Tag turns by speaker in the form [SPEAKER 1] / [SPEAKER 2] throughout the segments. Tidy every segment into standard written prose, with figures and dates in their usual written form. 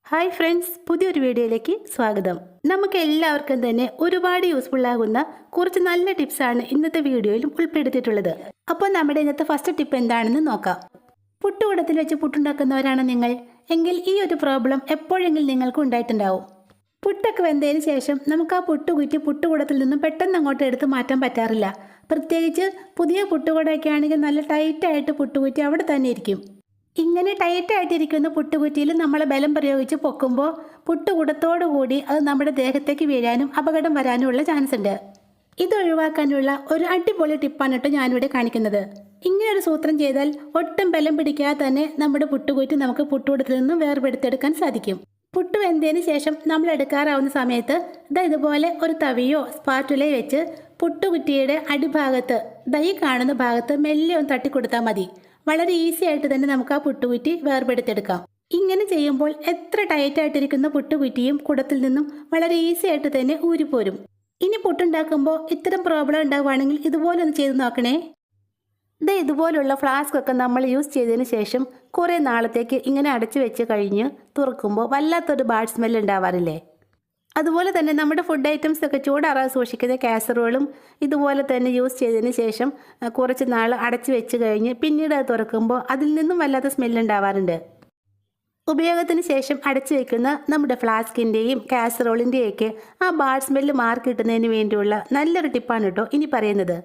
[SPEAKER 1] Hi friends, പുതിയൊരു വീഡിയോയിലേക്ക് സ്വാഗതം. നമുക്ക് എല്ലാവർക്കും തന്നെ ഒരുപാട് യൂസ്ഫുൾ ആകുന്ന കുറച്ച് നല്ല ടിപ്സാണ് ഇന്നത്തെ വീഡിയോയിലും ഉൾപ്പെടുത്തിയിട്ടുള്ളത്. അപ്പോൾ നമ്മുടെ ഇന്നത്തെ ഫസ്റ്റ് ടിപ്പ് എന്താണെന്ന് നോക്കാം. പുട്ടുകുടത്തിൽ വെച്ച് പുട്ടുണ്ടാക്കുന്നവരാണ് നിങ്ങൾ എങ്കിൽ ഈ ഒരു പ്രോബ്ലം എപ്പോഴെങ്കിലും നിങ്ങൾക്ക് ഉണ്ടായിട്ടുണ്ടാവും. പുട്ടൊക്കെ വെന്തതിന് ശേഷം നമുക്ക് ആ പുട്ടുകുറ്റി പുട്ടുകുടത്തിൽ നിന്നും പെട്ടെന്ന് അങ്ങോട്ട് എടുത്ത് മാറ്റാൻ പറ്റാറില്ല. പ്രത്യേകിച്ച് പുതിയ പുട്ടുകുടയൊക്കെ ആണെങ്കിൽ നല്ല ടൈറ്റായിട്ട് പുട്ടുകുറ്റി അവിടെ തന്നെ ഇരിക്കും. ഇങ്ങനെ ടൈറ്റായിട്ടിരിക്കുന്ന പുട്ടുകുറ്റിയിൽ നമ്മൾ ബലം പ്രയോഗിച്ച് പൊക്കുമ്പോൾ പുട്ടുകുടത്തോടുകൂടി അത് നമ്മുടെ ദേഹത്തേക്ക് വീഴാനും അപകടം വരാനുമുള്ള ചാൻസ് ഉണ്ട്. ഇത് ഒഴിവാക്കാനുള്ള ഒരു അടിപൊളി ടിപ്പാണ് കേട്ടോ ഞാനിവിടെ കാണിക്കുന്നത്. ഇങ്ങനെ ഒരു സൂത്രം ചെയ്താൽ ഒട്ടും ബലം പിടിക്കാതെ തന്നെ നമ്മുടെ പുട്ടുകുറ്റി നമുക്ക് പുട്ടുകുടത്തിൽ നിന്നും വേർപെടുത്തെടുക്കാൻ സാധിക്കും. പുട്ട് വെന്തതിന് ശേഷം നമ്മൾ എടുക്കാറാവുന്ന സമയത്ത് ഇതുപോലെ ഒരു തവിയോ സ്പാറ്റുലയോ വെച്ച് പുട്ടുകുറ്റിയുടെ അടിഭാഗത്ത് ഈ കാണുന്ന ഭാഗത്ത് മെല്ലെ ഒന്ന് തട്ടിക്കൊടുത്താൽ മതി. വളരെ ഈസി ആയിട്ട് തന്നെ നമുക്ക് ആ പുട്ടുകുറ്റി വേർപെടുത്തെടുക്കാം. ഇങ്ങനെ ചെയ്യുമ്പോൾ എത്ര ടൈറ്റായിട്ടിരിക്കുന്ന പുട്ടുകുറ്റിയും കുടത്തിൽ നിന്നും വളരെ ഈസി ആയിട്ട് തന്നെ ഊരിപ്പോരും. ഇനി പുട്ടുണ്ടാക്കുമ്പോൾ ഇത്തരം പ്രോബ്ലം ഉണ്ടാവുകയാണെങ്കിൽ ഇതുപോലെ ഒന്ന് ചെയ്ത് നോക്കണേ. ഇതുപോലുള്ള ഫ്ലാസ്ക് ഒക്കെ നമ്മൾ യൂസ് ചെയ്തതിന് ശേഷം കുറേ നാളത്തേക്ക് ഇങ്ങനെ അടച്ചു വെച്ച് കഴിഞ്ഞ് തുറക്കുമ്പോൾ വല്ലാത്തൊരു ബാഡ് സ്മെൽ ഉണ്ടാവാറില്ലേ? അതുപോലെ തന്നെ നമ്മുടെ ഫുഡ് ഐറ്റംസ് ഒക്കെ ചൂടാറാതെ സൂക്ഷിക്കുന്ന കാസറോളും ഇതുപോലെ തന്നെ യൂസ് ചെയ്തതിന് ശേഷം കുറച്ച് നാൾ അടച്ചു വെച്ച് കഴിഞ്ഞ് പിന്നീട് അത് തുറക്കുമ്പോൾ അതിൽ നിന്നും വല്ലാത്ത സ്മെല്ലുണ്ടാവാറുണ്ട്. ഉപയോഗത്തിന് ശേഷം അടച്ചു വെക്കുന്ന നമ്മുടെ ഫ്ലാസ്കിൻ്റെയും കാസറോളിൻ്റെയൊക്കെ ആ ബാഡ് സ്മെല്ല് മാറി കിട്ടുന്നതിന് വേണ്ടിയുള്ള നല്ലൊരു ടിപ്പാണ് കേട്ടോ ഇനി പറയുന്നത്.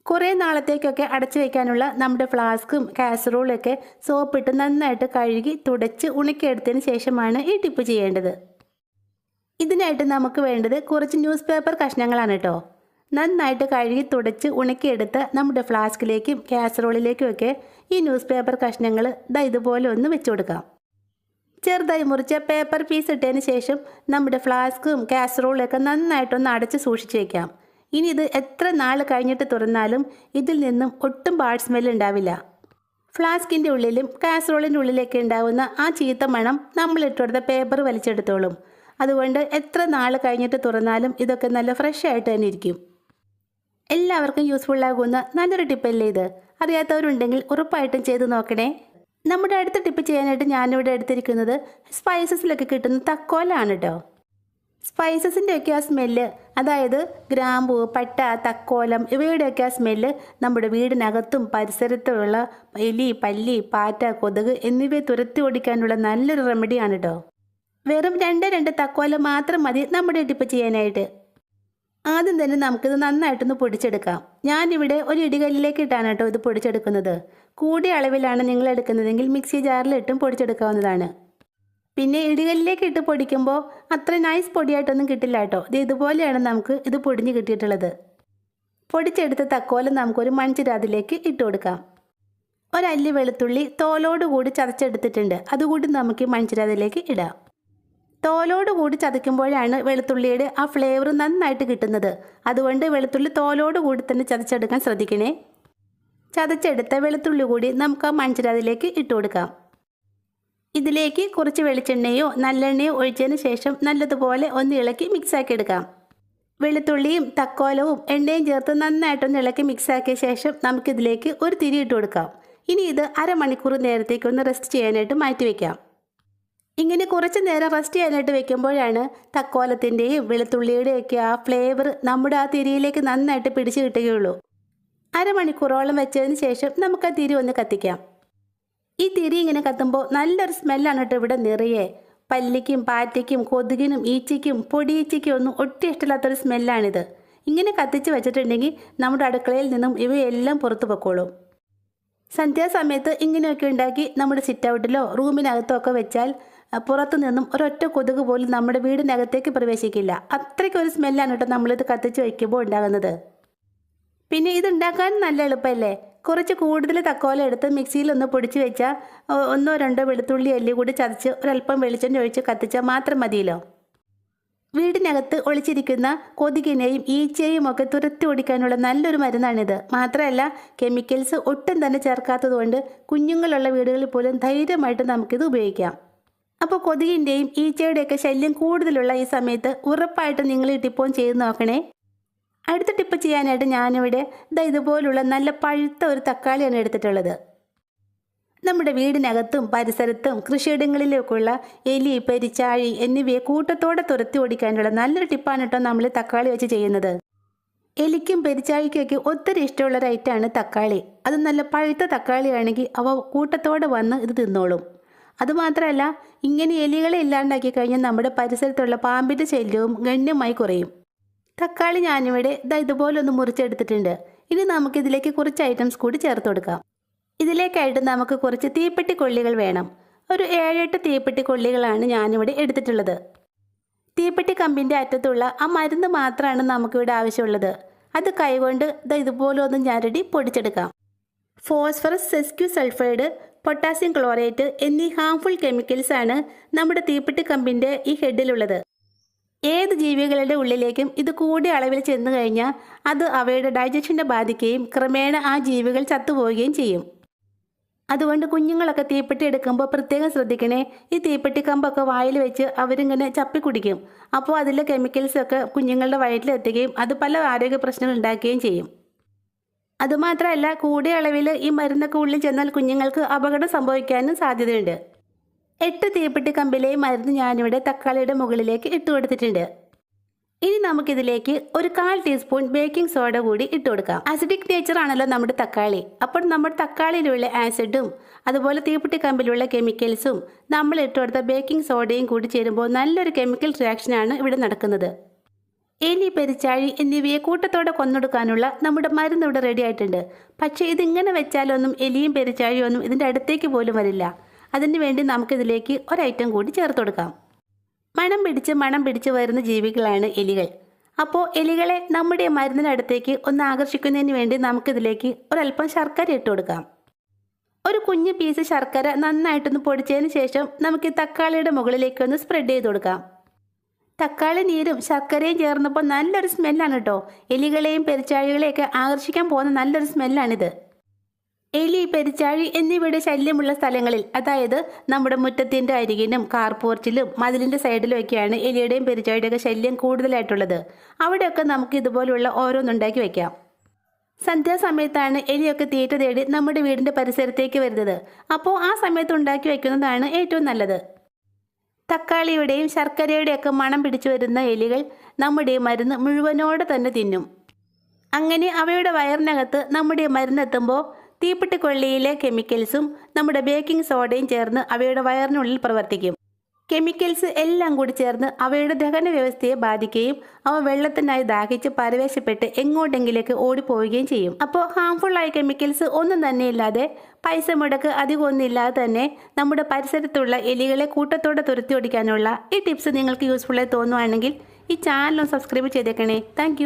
[SPEAKER 1] കുറേ നാളത്തേക്കൊക്കെ അടച്ചു വയ്ക്കാനുള്ള നമ്മുടെ ഫ്ലാസ്കും കാസറോളൊക്കെ സോപ്പിട്ട് നന്നായിട്ട് കഴുകി തുടച്ച് ഉണക്കിയെടുത്തതിന് ശേഷമാണ് ഈ ടിപ്പ് ചെയ്യേണ്ടത്. ഇതിനായിട്ട് നമുക്ക് വേണ്ടത് കുറച്ച് ന്യൂസ് പേപ്പർ കഷ്ണങ്ങളാണ് കേട്ടോ. നന്നായിട്ട് കഴുകി തുടച്ച് ഉണക്കിയെടുത്ത് നമ്മുടെ ഫ്ലാസ്കിലേക്കും കാസറോളിലേക്കും ഒക്കെ ഈ ന്യൂസ് പേപ്പർ കഷ്ണങ്ങൾ ഇതുപോലെ ഒന്ന് വെച്ച് കൊടുക്കാം. ചെറുതായി മുറിച്ച പേപ്പർ പീസ് ഇട്ടതിന് ശേഷം നമ്മുടെ ഫ്ലാസ്കും കാസറോളൊക്കെ നന്നായിട്ടൊന്ന് അടച്ച് സൂക്ഷിച്ച് വയ്ക്കാം. ഇനി ഇത് എത്ര നാൾ കഴിഞ്ഞിട്ട് തുറന്നാലും ഇതിൽ നിന്നും ഒട്ടും ബാഡ് സ്മെൽ ഉണ്ടാവില്ല. ഫ്ലാസ്കിൻ്റെ ഉള്ളിലും കാസറോളിൻ്റെ ഉള്ളിലൊക്കെ ഉണ്ടാവുന്ന ആ ചീത്ത മണം നമ്മൾ ഇട്ടുകൊടുത്ത പേപ്പർ വലിച്ചെടുത്തോളും. അതുകൊണ്ട് എത്ര നാൾ കഴിഞ്ഞിട്ട് തുറന്നാലും ഇതൊക്കെ നല്ല ഫ്രഷ് ആയിട്ട് തന്നെ ഇരിക്കും. എല്ലാവർക്കും യൂസ്ഫുൾ ആകുന്ന നല്ലൊരു ടിപ്പല്ലേ ഇത്? അറിയാത്തവരുണ്ടെങ്കിൽ ഉറപ്പായിട്ടും ചെയ്ത് നോക്കണേ. നമ്മുടെ അടുത്ത ടിപ്പ് ചെയ്യാനായിട്ട് ഞാനിവിടെ എടുത്തിരിക്കുന്നത് സ്പൈസസിലൊക്കെ കിട്ടുന്ന തക്കോലാണ് കേട്ടോ. സ്പൈസസിൻ്റെയൊക്കെ ആ സ്മെല്ല്, അതായത് ഗ്രാമ്പൂ, പട്ട, തക്കോലം ഇവയുടെയൊക്കെ ആ സ്മെല്ല് നമ്മുടെ വീടിനകത്തും പരിസരത്തുമുള്ള എലി, പല്ലി, പാറ്റ, കൊതുക് എന്നിവയെ തുരത്തി ഓടിക്കാനുള്ള നല്ലൊരു റെമഡിയാണ് കേട്ടോ. വെറും രണ്ട് തക്കോലം മാത്രം മതി നമ്മുടെ ടിപ്പ് ചെയ്യാനായിട്ട്. ആദ്യം തന്നെ നമുക്കിത് നന്നായിട്ടൊന്ന് പൊടിച്ചെടുക്കാം. ഞാനിവിടെ ഒരു ഇടികല്ലിലേക്ക് ഇട്ടാണ് കേട്ടോ ഇത് പൊടിച്ചെടുക്കുന്നത്. കൂടിയ അളവിലാണ് നിങ്ങൾ എടുക്കുന്നതെങ്കിൽ മിക്സി ജാറിലിട്ടും പൊടിച്ചെടുക്കാവുന്നതാണ്. പിന്നെ ഇടികല്ലിലേക്ക് ഇട്ട് പൊടിക്കുമ്പോൾ അത്ര നൈസ് പൊടിയായിട്ടൊന്നും കിട്ടില്ല കേട്ടോ. ഇതുപോലെയാണ് നമുക്ക് ഇത് പൊടിഞ്ഞ് കിട്ടിയിട്ടുള്ളത്. പൊടിച്ചെടുത്ത തക്കോലം നമുക്കൊരു മൺചിരാതിലേക്ക് ഇട്ട് കൊടുക്കാം. ഒരല്ലി വെളുത്തുള്ളി തോലോടുകൂടി ചതച്ചെടുത്തിട്ടുണ്ട്, അതുകൂടി നമുക്ക് മൺചിരാതിലേക്ക് ഇടാം. തോലോടുകൂടി ചതയ്ക്കുമ്പോഴാണ് വെളുത്തുള്ളിയുടെ ആ ഫ്ലേവർ നന്നായിട്ട് കിട്ടുന്നത്. അതുകൊണ്ട് വെളുത്തുള്ളി തോലോടുകൂടി തന്നെ ചതച്ചെടുക്കാൻ ശ്രദ്ധിക്കണേ. ചതച്ചെടുത്ത വെളുത്തുള്ളി കൂടി നമുക്ക് ആ മൺചിരാതിലേക്ക് ഇട്ട് കൊടുക്കാം. ഇതിലേക്ക് കുറച്ച് വെളിച്ചെണ്ണയോ നല്ലെണ്ണയോ ഒഴിച്ചതിന് ശേഷം നല്ലതുപോലെ ഒന്ന് ഇളക്കി മിക്സാക്കി എടുക്കാം. വെളുത്തുള്ളിയും തക്കോലവും എണ്ണയും ചേർത്ത് നന്നായിട്ടൊന്ന് ഇളക്കി മിക്സാക്കിയ ശേഷം നമുക്കിതിലേക്ക് ഒരു തിരി ഇട്ട് കൊടുക്കാം. ഇനി ഇത് അരമണിക്കൂർ നേരത്തേക്ക് ഒന്ന് റെസ്റ്റ് ചെയ്യാനായിട്ട് മാറ്റി വയ്ക്കാം. ഇങ്ങനെ കുറച്ച് നേരം റെസ്റ്റ് ചെയ്യാനായിട്ട് വെക്കുമ്പോഴാണ് തക്കോലത്തിൻ്റെയും വെളുത്തുള്ളിയുടെയൊക്കെ ആ ഫ്ലേവർ നമ്മുടെ ആ തിരിയിലേക്ക് നന്നായിട്ട് പിടിച്ചു കിട്ടുകയുള്ളൂ. അരമണിക്കൂറോളം വെച്ചതിന് ശേഷം നമുക്ക് ആ തിരി ഒന്ന് കത്തിക്കാം. ഈ തിരി ഇങ്ങനെ കത്തുമ്പോൾ നല്ലൊരു സ്മെല്ലാണ് കേട്ടോ ഇവിടെ നിറയെ. പല്ലിക്കും പാറ്റയ്ക്കും കൊതുകിനും ഈച്ചയ്ക്കും പൊടിയീച്ചയ്ക്കും ഒന്നും ഒട്ടും ഇഷ്ടമില്ലാത്തൊരു സ്മെല്ലാണിത്. ഇങ്ങനെ കത്തിച്ച് വെച്ചിട്ടുണ്ടെങ്കിൽ നമ്മുടെ അടുക്കളയിൽ നിന്നും ഇവയെല്ലാം പുറത്തു പൊക്കോളും. സന്ധ്യാസമയത്ത് ഇങ്ങനെയൊക്കെ ഉണ്ടാക്കി നമ്മുടെ സിറ്റ് ഔട്ടിലോ റൂമിനകത്തോ ഒക്കെ വെച്ചാൽ പുറത്തു നിന്നും ഒരൊറ്റ കൊതുക് പോലും നമ്മുടെ വീടിനകത്തേക്ക് പ്രവേശിക്കില്ല. അത്രയ്ക്കൊരു സ്മെല്ലാണ് കേട്ടോ നമ്മളിത് കത്തിച്ച് വയ്ക്കുമ്പോൾ ഉണ്ടാകുന്നത്. പിന്നെ ഇതുണ്ടാക്കാൻ നല്ല എളുപ്പമല്ലേ? കുറച്ച് കൂടുതൽ തക്കോല എടുത്ത് മിക്സിയിൽ ഒന്ന് പൊടിച്ച് വെച്ചാൽ 1-2 വെളുത്തുള്ളി അല്ലി കൂടി ചതച്ച് ഒരല്പം വെളിച്ചെണ്ണ ഒഴിച്ച് കത്തിച്ചാൽ മാത്രം മതിയല്ലോ. വീടിനകത്ത് ഒളിച്ചിരിക്കുന്ന കൊതുകിനെയും ഈച്ചയെയും ഒക്കെ തുരത്തി ഓടിക്കാനുള്ള നല്ലൊരു മരുന്നാണിത്. മാത്രമല്ല കെമിക്കൽസ് ഒട്ടും തന്നെ ചേർക്കാത്തതുകൊണ്ട് കുഞ്ഞുങ്ങളുള്ള വീടുകളിൽ പോലും ധൈര്യമായിട്ട് നമുക്കിത് ഉപയോഗിക്കാം. അപ്പോൾ കൊതുകിൻ്റെയും ഈച്ചയുടെയൊക്കെ ശല്യം കൂടുതലുള്ള ഈ സമയത്ത് ഉറപ്പായിട്ടും നിങ്ങൾ ഈ ടിപ്പും ചെയ്ത് നോക്കണേ. അടുത്ത ടിപ്പ് ചെയ്യാനായിട്ട് ഞാനിവിടെ ഇതുപോലുള്ള നല്ല പഴുത്ത ഒരു തക്കാളിയാണ് എടുത്തിട്ടുള്ളത്. നമ്മുടെ വീടിനകത്തും പരിസരത്തും കൃഷിയിടങ്ങളിലേക്കുള്ള എലി, പെരിച്ചാഴി എന്നിവയെ കൂട്ടത്തോടെ തുരത്തി ഓടിക്കാനുള്ള നല്ലൊരു ടിപ്പാണ് കേട്ടോ നമ്മൾ തക്കാളി വെച്ച് ചെയ്യുന്നത്. എലിക്കും പെരിച്ചാഴിക്കൊക്കെ ഒത്തിരി ഇഷ്ടമുള്ള ഒരു ഐറ്റമാണ് തക്കാളി. അത് നല്ല പഴുത്ത തക്കാളിയാണെങ്കിൽ അവ കൂട്ടത്തോടെ വന്ന് ഇത് തിന്നോളും. അതുമാത്രമല്ല, ഇങ്ങനെ എലികളെ ഇല്ലാണ്ടാക്കി കഴിഞ്ഞാൽ നമ്മുടെ പരിസരത്തുള്ള പാമ്പിൻ്റെ ശല്യവും ഗണ്യമായി കുറയും. തക്കാളി ഞാനിവിടെ ഇതുപോലെ ഒന്ന് മുറിച്ചെടുത്തിട്ടുണ്ട്. ഇനി നമുക്കിതിലേക്ക് കുറച്ച് ഐറ്റംസ് കൂടി ചേർത്ത് കൊടുക്കാം. ഇതിലേക്കായിട്ട് നമുക്ക് കുറച്ച് തീപ്പെട്ടി കൊള്ളികൾ വേണം. ഒരു 7-8 തീപ്പെട്ടി കൊള്ളികളാണ് ഞാനിവിടെ എടുത്തിട്ടുള്ളത്. തീപ്പെട്ടി കമ്പിൻ്റെ അറ്റത്തുള്ള ആ മരുന്ന് മാത്രമാണ് നമുക്കിവിടെ ആവശ്യമുള്ളത്. അത് കൈകൊണ്ട് ഇതുപോലെ ഒന്ന് ഞരടി പൊടിച്ചെടുക്കാം. ഫോസ്ഫറസ്, സെസ്ക്യൂ സൾഫൈഡ്, പൊട്ടാസ്യം ക്ലോറേറ്റ് എന്നീ ഹാംഫുൾ കെമിക്കൽസാണ് നമ്മുടെ തീപ്പെട്ടി കമ്പിൻ്റെ ഈ ഹെഡിലുള്ളത്. ഏത് ജീവികളുടെ ഉള്ളിലേക്കും ഇത് കൂടിയ അളവിൽ ചെന്ന് കഴിഞ്ഞാൽ അത് അവയുടെ ഡൈജഷനെ ബാധിക്കുകയും ക്രമേണ ആ ജീവികൾ ചത്തുപോവുകയും ചെയ്യും. അതുകൊണ്ട് കുഞ്ഞുങ്ങളൊക്കെ തീപ്പെട്ടി എടുക്കുമ്പോൾ പ്രത്യേകം ശ്രദ്ധിക്കണേ. ഈ തീപ്പെട്ടി കമ്പൊക്കെ വായിൽ വെച്ച് അവരിങ്ങനെ ചപ്പി കുടിക്കും. അപ്പോൾ അതിലെ കെമിക്കൽസൊക്കെ കുഞ്ഞുങ്ങളുടെ വയറ്റിലെത്തുകയും അത് പല ആരോഗ്യ പ്രശ്നങ്ങൾ ഉണ്ടാക്കുകയും ചെയ്യും. അതുമാത്രമല്ല, കൂടിയ അളവിൽ ഈ മരുന്നൊക്കെ ഉള്ളിൽ ചെന്നാൽ കുഞ്ഞുങ്ങൾക്ക് അപകടം സംഭവിക്കാനും സാധ്യതയുണ്ട്. 8 തീപ്പെട്ടി കമ്പിലെ മരുന്ന് ഞാനിവിടെ തക്കാളിയുടെ മുകളിലേക്ക് ഇട്ട് കൊടുത്തിട്ടുണ്ട്. ഇനി നമുക്കിതിലേക്ക് ഒരു 1/4 ടീസ്പൂൺ ബേക്കിംഗ് സോഡ കൂടി ഇട്ട് കൊടുക്കാം. ആസിഡിക് നേച്ചർ ആണല്ലോ നമ്മുടെ തക്കാളി. അപ്പോൾ നമ്മുടെ തക്കാളിയിലുള്ള ആസിഡും അതുപോലെ തീപ്പെട്ടി കമ്പിലുള്ള കെമിക്കൽസും നമ്മൾ ഇട്ട് കൊടുത്ത ബേക്കിംഗ് സോഡയും കൂടി ചേരുമ്പോൾ നല്ലൊരു കെമിക്കൽ റിയാക്ഷനാണ് ഇവിടെ നടക്കുന്നത്. എലി, പെരിച്ചാഴി എന്നിവയെ കൂട്ടത്തോടെ കൊന്നൊടുക്കാനുള്ള നമ്മുടെ മരുന്ന് ഇവിടെ റെഡി ആയിട്ടുണ്ട്. പക്ഷേ ഇതിങ്ങനെ വെച്ചാലൊന്നും എലിയും പെരിച്ചാഴിയും ഒന്നും ഇതിൻ്റെ അടുത്തേക്ക് പോലും വരില്ല. അതിന് വേണ്ടി നമുക്കിതിലേക്ക് ഒരൈറ്റം കൂടി ചേർത്ത് കൊടുക്കാം. മണം പിടിച്ച് വരുന്ന ജീവികളാണ് എലികൾ. അപ്പോൾ എലികളെ നമ്മുടെ മരുന്നിനടുത്തേക്ക് ഒന്ന് ആകർഷിക്കുന്നതിന് വേണ്ടി നമുക്കിതിലേക്ക് ഒരല്പം ശർക്കര ഇട്ട് കൊടുക്കാം. ഒരു കുഞ്ഞു പീസ് ശർക്കര നന്നായിട്ടൊന്ന് പൊടിച്ചതിന് ശേഷം നമുക്ക് ഈ തക്കാളിയുടെ മുകളിലേക്ക് ഒന്ന് സ്പ്രെഡ് ചെയ്ത് കൊടുക്കാം. തക്കാളി നീരും ശർക്കരയും ചേർന്നപ്പോൾ നല്ലൊരു സ്മെല്ലാണ് കേട്ടോ. എലികളെയും പെരിച്ചാഴികളെയൊക്കെ ആകർഷിക്കാൻ പോകുന്ന നല്ലൊരു സ്മെല്ലാണിത്. എലി, പെരിച്ചാഴി എന്നിവയുടെ ശല്യമുള്ള സ്ഥലങ്ങളിൽ, അതായത് നമ്മുടെ മുറ്റത്തിൻ്റെ അരികിലും കാർപോർച്ചിലും മതിലിൻ്റെ സൈഡിലും ഒക്കെയാണ് എലിയുടെയും പെരിച്ചാഴിയുടെയൊക്കെ ശല്യം കൂടുതലായിട്ടുള്ളത്. അവിടെയൊക്കെ നമുക്ക് ഇതുപോലുള്ള ഓരോന്നുണ്ടാക്കി വയ്ക്കാം. സന്ധ്യാസമയത്താണ് എലിയൊക്കെ തീറ്റ തേടി നമ്മുടെ വീടിൻ്റെ പരിസരത്തേക്ക് വരുന്നത്. അപ്പോൾ ആ സമയത്ത് ഉണ്ടാക്കി വയ്ക്കുന്നതാണ് ഏറ്റവും നല്ലത്. തക്കാളിയുടെയും ശർക്കരയുടെയൊക്കെ മണം പിടിച്ചു വരുന്ന എലികൾ നമ്മുടെ മരുന്ന് മുഴുവനോടെ തന്നെ തിന്നും. അങ്ങനെ അവയുടെ വയറിനകത്ത് നമ്മുടെ മരുന്നെത്തുമ്പോൾ തീപ്പെട്ടിക്കൊള്ളിയിലെ കെമിക്കൽസും നമ്മുടെ ബേക്കിംഗ് സോഡയും ചേർന്ന് അവയുടെ വയറിനുള്ളിൽ പ്രവർത്തിക്കും. കെമിക്കൽസ് എല്ലാം കൂടി ചേർന്ന് അവയുടെ ദഹന വ്യവസ്ഥയെ ബാധിക്കുകയും അവ വെള്ളത്തിനായി ദാഹിച്ച് പരവേശപ്പെട്ട് എങ്ങോട്ടെങ്കിലേക്ക് ഓടിപ്പോവുകയും ചെയ്യും. അപ്പോൾ ഹാംഫുള്ളായ കെമിക്കൽസ് ഒന്നും തന്നെ ഇല്ലാതെ, പൈസ മുടക്ക് അധികം ഒന്നും ഇല്ലാതെ തന്നെ നമ്മുടെ പരിസരത്തുള്ള എലികളെ കൂട്ടത്തോടെ തുരത്തി ഓടിക്കാനുള്ള ഈ ടിപ്സ് നിങ്ങൾക്ക് യൂസ്ഫുള്ളായി തോന്നുവാണെങ്കിൽ ഈ ചാനൽ സബ്സ്ക്രൈബ് ചെയ്തേക്കണേ. താങ്ക്